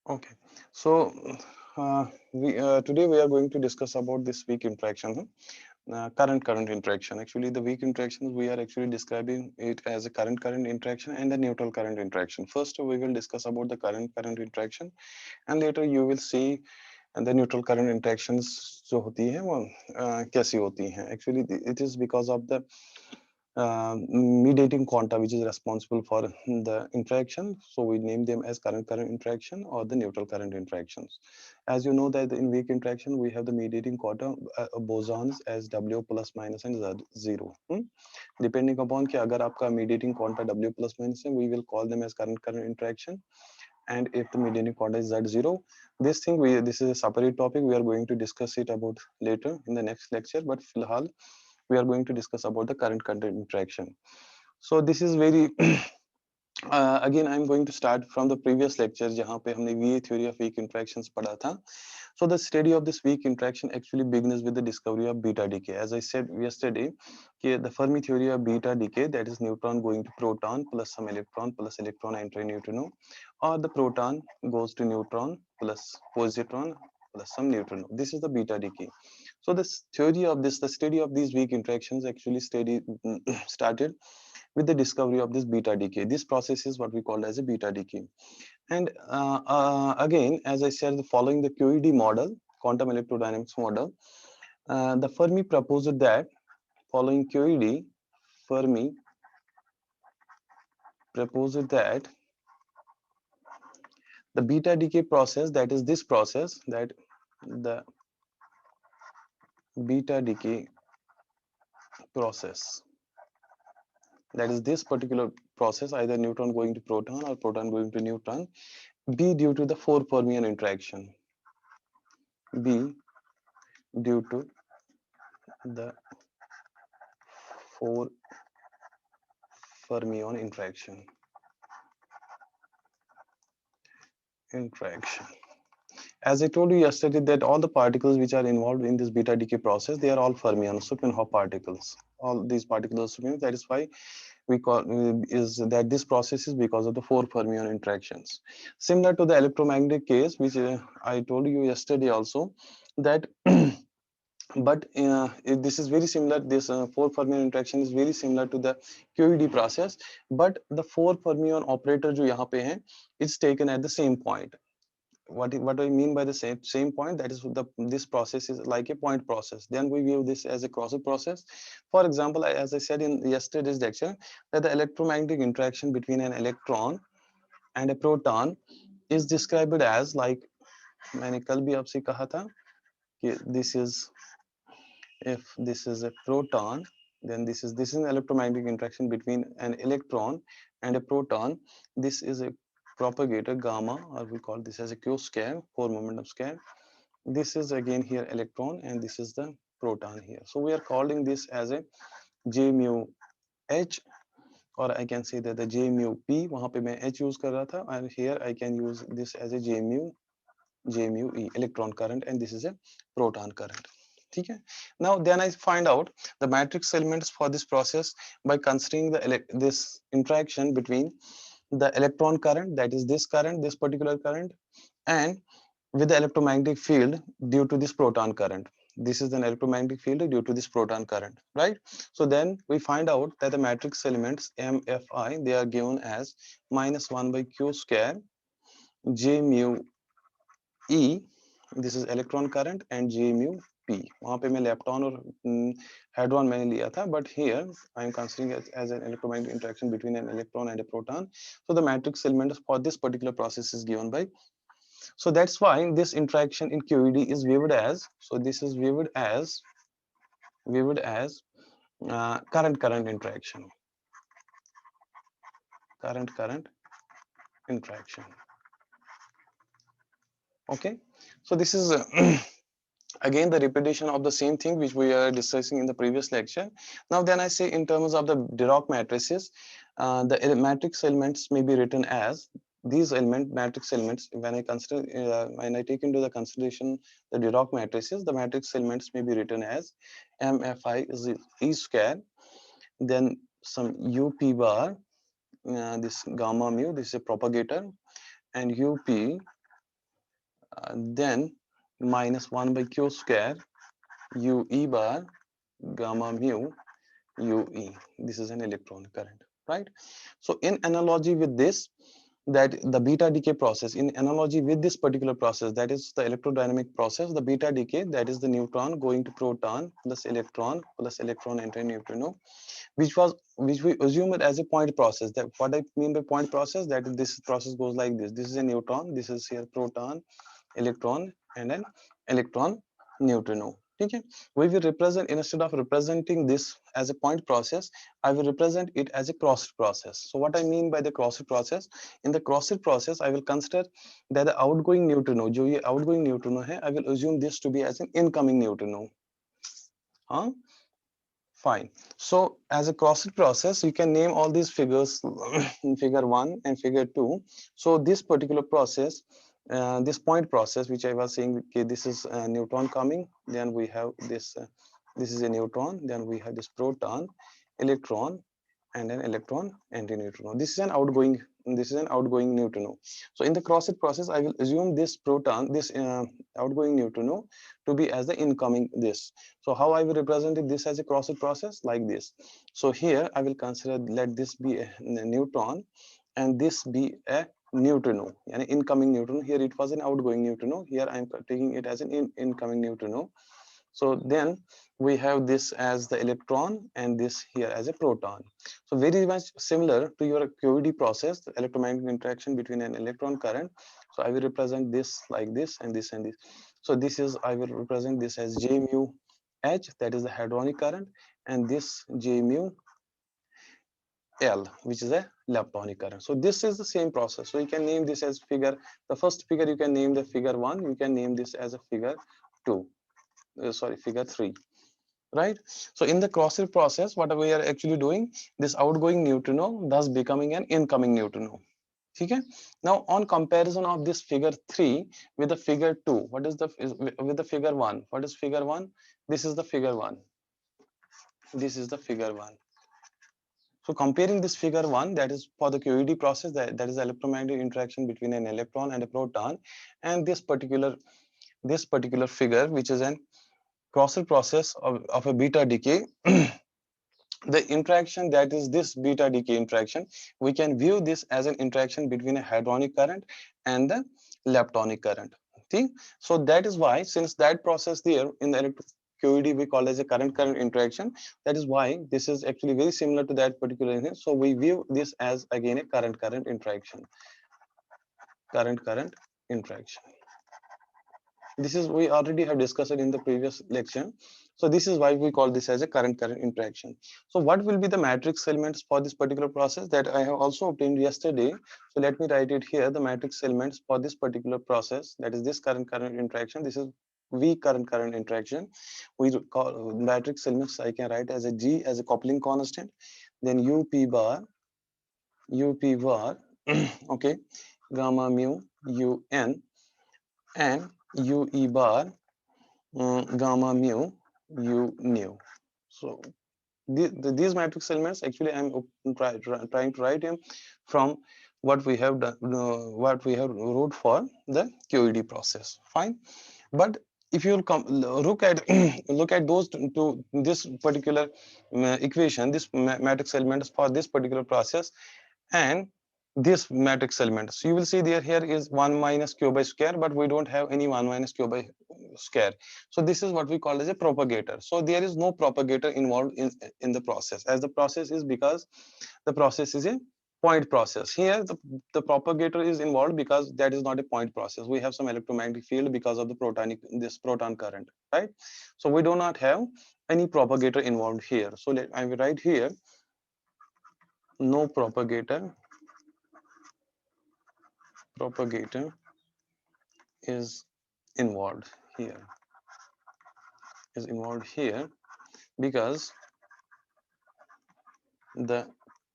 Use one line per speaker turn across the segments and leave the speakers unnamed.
Okay, so we today we are going to discuss about this weak interaction, current interaction. Actually, the weak interactions we are actually describing it as a current interaction and the neutral current interaction. First, we will discuss about the current interaction, and later you will see the neutral current interactions जो होती है वो कैसी होती हैं. Actually, it is because of the mediating quanta which is responsible for the interaction, so we name them as current interaction or the neutral current interactions. As you know that in weak interaction we have the mediating quanta bosons as W plus minus and Z0. Depending upon कि अगर आपका mediating quanta W plus minus है, we will call them as current interaction, and if the mediating quanta is Z0, this is a separate topic, we are going to discuss it about later in the next lecture, but फिलहाल we are going to discuss about the current interaction. So this is very again I'm going to start from the previous lecture जहाँ पे हमने VA theory of weak interactions पढ़ा था. So the study of this weak interaction actually begins with the discovery of beta decay. As I said yesterday, the Fermi theory of beta decay, that is neutron going to proton plus electron entering neutrino, or the proton goes to neutron plus positron plus some neutrino. This is the beta decay. So the study of these weak interactions actually started with the discovery of this beta decay. This process is what we call as a beta decay. And again, as I said, following the QED model, quantum electrodynamics model, the Fermi proposed that following QED, Fermi proposed that the beta decay process, that is this process, that the beta decay process, that is this particular process, either neutron going to proton or proton going to neutron, be due to the 4 fermion interaction, be due to the 4 fermion interaction. As I told you yesterday that all the particles which are involved in this beta decay process, they are all fermion, Superman-Hopf particles. All these particles are fermion. That is why we call is that this process is because of the 4 fermion interactions. Similar to the electromagnetic case, which I told you yesterday also, that but this is very similar. This 4 fermion interaction is very similar to the QED process, but the 4 fermion operator जो यहाँ पे है, is taken at the same point. What I mean by the same point, that is this process is like a point process. Then we view this as a Crossit process. For example, as I said in yesterday's lecture, that the electromagnetic interaction between an electron and a proton is described as like, मैंने कल भी आपसे कहा था कि this is, if this is a proton, then this is an electromagnetic interaction between an electron and a proton. This is a propagator gamma, or we call this as a Q square, 4 momentum square. This is again here electron, and this is the proton here. So we are calling this as a J mu H, or I can say that the J mu P. वहाँ पे मैं H use कर रहा था, and here I can use this as a J mu E, electron current, and this is a proton current. ठीक है. Now then I find out the matrix elements for this process by considering this interaction between the electron current, that is this current, this particular current, and with the electromagnetic field due to this proton current. This is an electromagnetic field due to this proton current, right? So then we find out that the matrix elements MFI, they are given as -1 by Q square J mu E, this is electron current, and J mu P. वहाँ पे मैं lepton और hadron मैंने लिया था, but here I am considering it as an electromagnetic interaction between an electron and a proton. So the matrix element for this particular process is given by. So that's why this interaction in QED is viewed as. So this is viewed as current interaction. Current interaction. Okay. So this is. Again the repetition of the same thing which we are discussing in the previous lecture. Now then I say in terms of the Dirac matrices, the matrix elements may be written as these matrix elements. When I consider when I take into the consideration the Dirac matrices, the matrix elements may be written as MFI is E square, then some UP bar, this gamma mu, this is a propagator, and UP then minus 1 by q square ue bar gamma mu ue. This is an electron current, right? So in analogy with this, that the beta decay process, in analogy with this particular process, that is the electrodynamic process, the beta decay, that is the neutron going to proton plus electron entering neutrino, which we assumed as a point process. That what I mean by point process, that this process goes like this. This is a neutron, this is here proton, electron, and an electron neutrino. Okay, we will represent, instead of representing this as a point process, I will represent it as a Crossit process. So what I mean by the Crossit process, in the Crossit process, I will consider that the outgoing neutrino, जो ये outgoing neutrino है, I will assume this to be as an incoming neutrino. Huh? Fine. So as a Crossit process, you can name all these figures in figure 1 and figure 2. So this particular process, this point process, which I was saying, okay, this is a neutron coming, then we have this, this is a neutron, then we have this proton, electron, and an electron and a neutrino. This is an outgoing neutrino. So in the Crossit process, I will assume this proton, this outgoing neutrino, to be as the incoming this. So how I will represent this as a Crossit process, like this. So here I will consider, let this be a neutron and this be a neutrino, an incoming neutrino. Here it was an outgoing neutrino, here I am taking it as an incoming neutrino. So then we have this as the electron and this here as a proton. So very much similar to your QED process, the electromagnetic interaction between an electron current. So I will represent this like this and this and this. So this is, I will represent this as J mu H, that is the hadronic current, and this J mu L, which is a leptonic current. So this is the same process. So you can name this as figure, the first figure you can name the figure 1, you can name this as a figure 2. Figure 3, right? So in the Crossit process, what we are actually doing, this outgoing neutrino thus becoming an incoming neutrino. Okay. Now on comparison of this figure 3 with the figure 2, what is the, with the figure 1, what is figure 1? This is the figure 1, this is the figure 1. So comparing this figure 1, that is for the QED process, that is electromagnetic interaction between an electron and a proton, and this particular figure, which is an Crossit process of a beta decay, the interaction, that is this beta decay interaction, we can view this as an interaction between a hadronic current and the leptonic current. See? So that is why, since that process there in the QED we call as a current interaction, that is why this is actually very similar to that particular thing. So we view this as again a current interaction. Current interaction. This is, we already have discussed it in the previous lecture. So this is why we call this as a current interaction. So what will be the matrix elements for this particular process that I have also obtained yesterday? So let me write it here, the matrix elements for this particular process, that is this current interaction. This is V current interaction. We call matrix elements, I can write as a G as a coupling constant, then UP bar, okay, gamma mu UN, and UE bar gamma mu u nu. So these matrix elements, actually I'm trying to write them from what we have done, what we have wrote for the QED process. Fine, but if you look at look at those to this particular equation, this matrix elements for this particular process and this matrix element, so you will see there here is 1 minus q by square, but we don't have any 1 minus q by square. So this is what we call as a propagator. So there is no propagator involved in the process, as the process is, because the process is a point process. Here the propagator is involved because that is not a point process. We have some electromagnetic field because of the proton current, right? So we do not have any propagator involved here. So I will write here no propagator is involved here, because the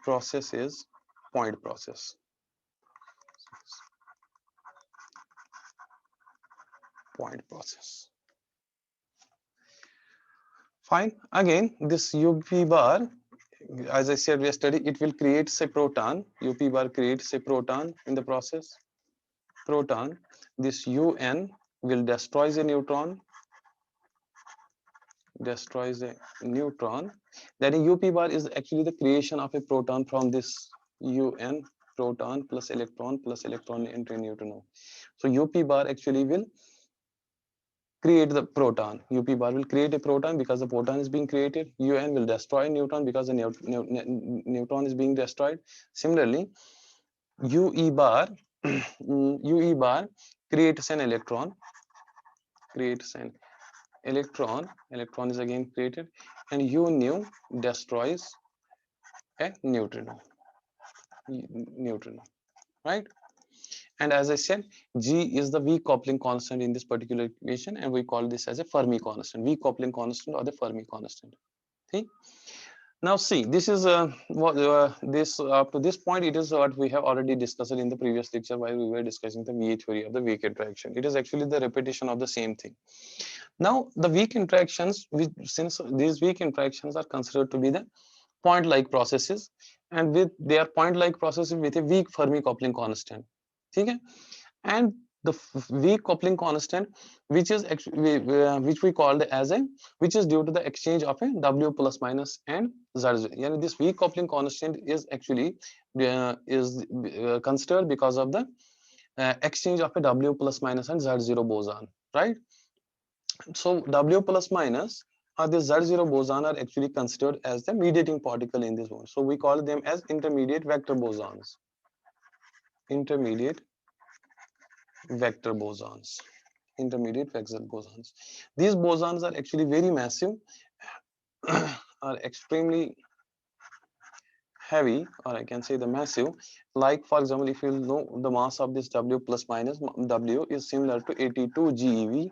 process is point process. Fine. Again, this UP bar, as I said yesterday, it will create a proton. UP bar creates a proton in the process. Proton. This UN will destroys a neutron. That in up bar is actually the creation of a proton from this un, proton plus electron into a neutrino. So up bar actually will create the proton. Up bar will create a proton because the proton is being created. Un will destroy a neutron because the neutron is being destroyed. Similarly, ue bar ue bar creates an electron, creates an electron is again created, and u nu destroys a neutrino, right? And as I said, g is the weak coupling constant in this particular equation, and we call this as a Fermi constant, weak coupling constant or the Fermi constant. See, now see, this is what this up to this point, it is what we have already discussed in the previous lecture while we were discussing the VA theory of the weak interaction. It is actually the repetition of the same thing. Now the weak interactions, since these weak interactions are considered to be the point-like processes, and with they are point-like processes with a weak Fermi coupling constant. Okay, and the weak coupling constant, which is actually which we called as a, which is due to the exchange of a W plus minus and Z. Yani this weak coupling constant is actually considered because of the exchange of a W plus minus and Z0 boson, right? So W plus minus or the Z0 boson are actually considered as the mediating particle in this one. So we call them as intermediate vector bosons. Intermediate vector bosons. Intermediate vector bosons. These bosons are actually very massive, are extremely heavy, or I can say the massive. Like for example, if you know the mass of this W plus minus, W is similar to 82 GeV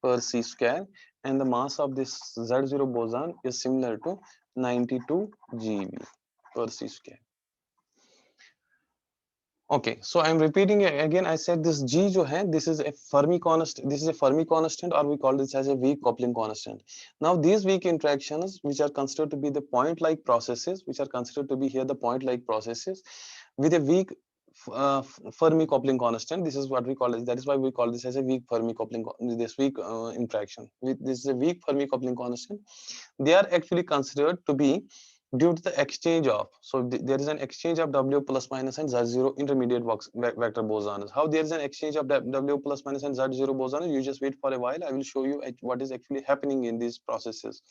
per c square, and the mass of this Z0 boson is similar to 92 GeV per c square. Okay, so I'm repeating it again. I said this G जो है, this is a Fermi constant. This is a Fermi constant, or we call this as a weak coupling constant. Now these weak interactions, which are considered to be the point-like processes, which are considered to be here the point-like processes, with a weak Fermi coupling constant. This is what we call it. That is why we call this as a weak Fermi coupling. This weak interaction. With this is a weak Fermi coupling constant. They are actually considered to be due to the exchange of, so there is an exchange of W plus minus and Z0 intermediate vector bosons. How there is an exchange of W plus minus and Z0 bosons? You just wait for a while. I will show you what is actually happening in these processes.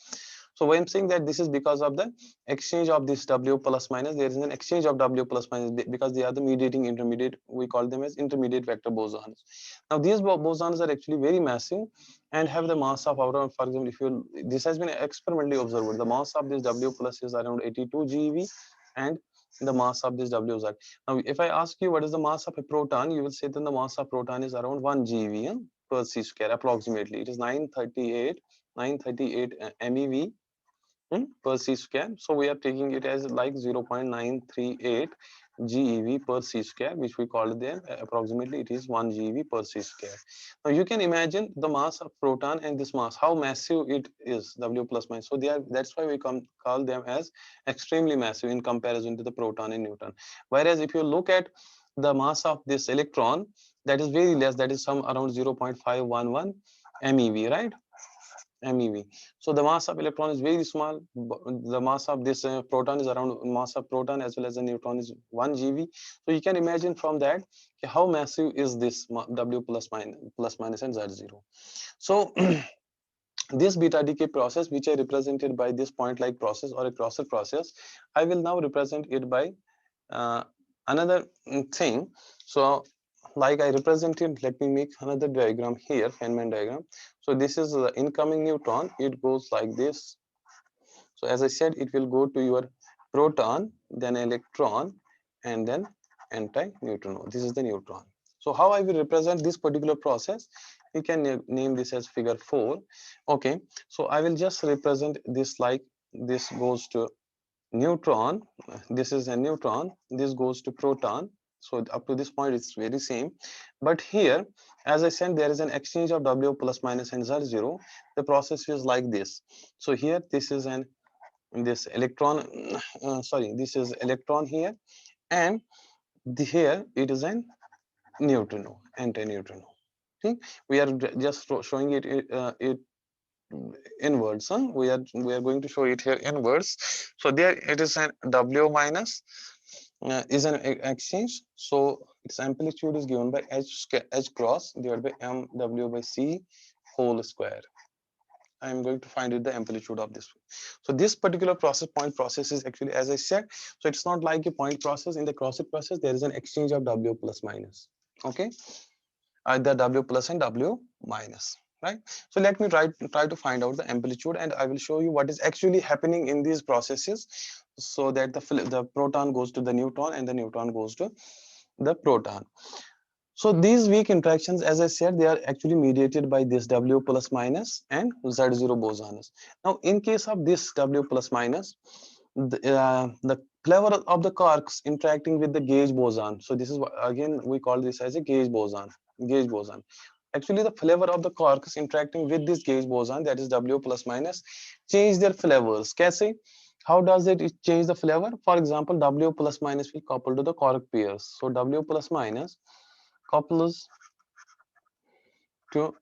So when I'm saying that this is because of the exchange of this W plus minus, there is an exchange of W plus minus because they are the mediating intermediate. We call them as intermediate vector bosons. Now these bosons are actually very massive and have the mass of around, for example, if you, this has been experimentally observed, the mass of this W plus is around 82 GeV, and the mass of this WZ. Now if I ask you what is the mass of a proton, you will say that the mass of proton is around 1 GeV per c square approximately. It is 938 MeV per c square. So we are taking it as like 0.938 GeV per c square, which we called there approximately it is 1 GeV per c square. Now you can imagine the mass of proton and this mass, how massive it is, W plus minus. So they are, that's why we call them as extremely massive in comparison to the proton and neutron. Whereas if you look at the mass of this electron, that is very less, that is some around 0.511 MeV, right? MeV. So the mass of electron is very small. The mass of this proton is around, mass of proton as well as the neutron is 1 GeV. So you can imagine from that how massive is this W plus minus and Z0. So this beta decay process, which I represented by this point-like process or a Crossit process, I will now represent it by another thing. So like I represented, let me make another diagram here, Feynman diagram. So this is the incoming neutron. It goes like this. So as I said, it will go to your proton, then electron, and then anti-neutrino. This is the neutron. So how I will represent this particular process? You can name this as figure 4. Okay, so I will just represent this like this goes to neutron, this is a neutron, this goes to proton. So up to this point it's very same, but here as I said there is an exchange of W plus minus and Z0. The process is like this. So here this is an this electron sorry, this is electron here, and here it is an neutrino, anti-neutrino. Okay? We are just showing it inwards. Huh? We are going to show it here inwards. So there it is an W minus is an exchange. So its amplitude is given by H cross divided by MW by C whole square. I am going to find it the amplitude of this. So this particular point process is actually, as I said, so it's not like a point process. In the Crossit process, there is an exchange of W plus minus. Okay, either W plus and W minus. Right. So let me try to find out the amplitude, and I will show you what is actually happening in these processes, so that the proton goes to the neutron and the neutron goes to the proton. So these weak interactions, as I said, they are actually mediated by this W plus minus and Z0 bosons. Now, in case of this W plus minus, the flavor of the quarks interacting with the gauge boson. So this is what, again, we call this as a gauge boson. Gauge boson. Actually, the flavor of the quarks interacting with this gauge boson, that is W plus minus, change their flavors. Kaise? How does it change the flavor? For example, W plus minus will couple to the quark pairs. So W plus minus couples to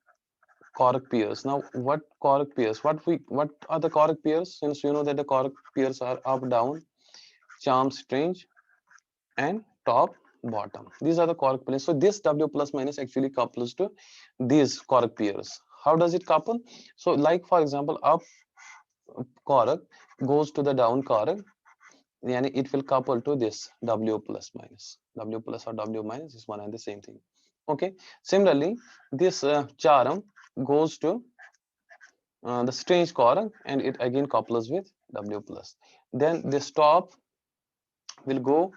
quark pairs. Now, what quark pairs? What are the quark pairs? Since you know that the quark pairs are up, down, charm, strange, and top, bottom. These are the quark pairs. So this W plus minus actually couples to these quark pairs. How does it couple? So, like for example, up quark goes to the down quark, and it will couple to this W plus minus. W plus or W minus is one and the same thing. Okay. Similarly, this charm goes to the strange quark, and it again couples with W plus. Then this top will go,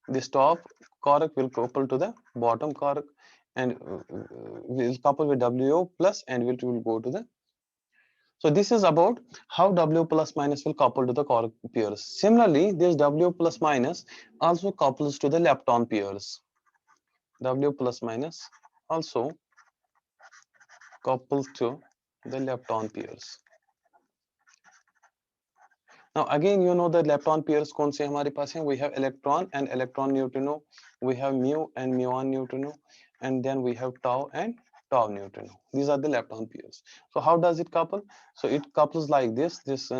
this top quark will couple to the bottom quark, and will couple with W plus, and it will go to the. So this is about how W plus minus will couple to the quark pairs. Similarly, this W plus minus also couples to the lepton pairs. W plus minus also couples to the lepton pairs. Now again, you know the lepton pairs कौन से हमारे पास हैं? We have electron and electron neutrino. We have mu and muon neutrino, and then we have tau and tau neutrino. These are the lepton pairs. So how does it couple? So it couples like this. This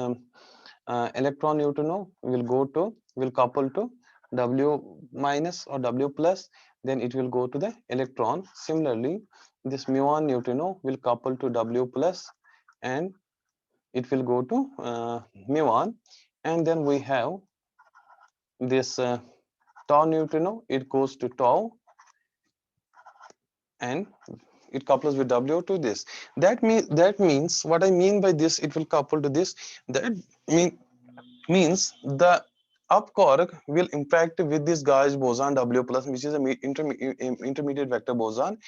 electron neutrino will couple to W minus or W plus. Then it will go to the electron. Similarly, this muon neutrino will couple to W plus, and it will go to muon. And then we have this tau neutrino, it goes to tau, and it couples with W to this. That means what I mean by this, it will couple to this. That means the up quark will interact with this gauge boson W plus, which is a intermediate vector boson,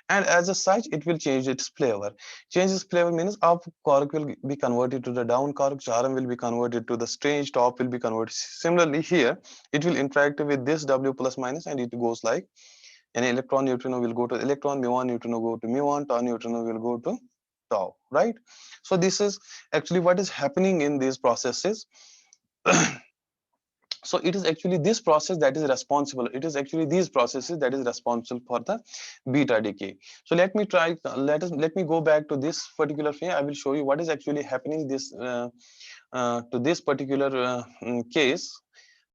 and as a such it will change its flavor. Change its flavor means up quark will be converted to the down quark, charm will be converted to the strange, top will be converted. Similarly here it will interact with this W plus minus, and it goes like an electron neutrino will go to electron, muon neutrino go to muon, tau neutrino will go to tau, right? So this is actually what is happening in these processes. So it is actually this process that is responsible, it is actually these processes that is responsible for the beta decay. So let me go back to this particular thing. I will show you what is actually happening this to this particular case.